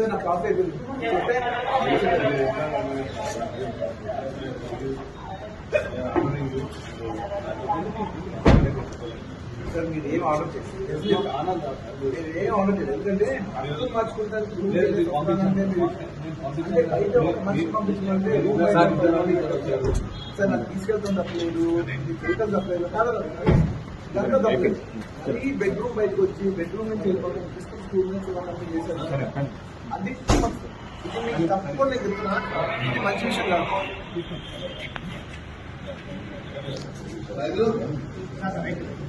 నా coffee sir మీరు ఏం ఆర్డర్ చేస్తారు ఏం ఆర్డర్ చేయలేదు ఎందుకంటే అర్థం మార్చుకుంటారు మనిషి పంపించమంటే సార్ నాకు తీసుకెళ్తాం తప్పలేదు వెహికల్ తప్పలేదు దాంట్లో తప్పలేదు అది బెడ్రూమ్ బయటకు వచ్చి బెడ్రూమ్ నుంచి వెళ్ళిపోతాం స్కూల్ నుంచి చేశారు అది ఇది మీకు తప్పకుండా చెప్తున్నా ఇది మంచి విషయం కాదు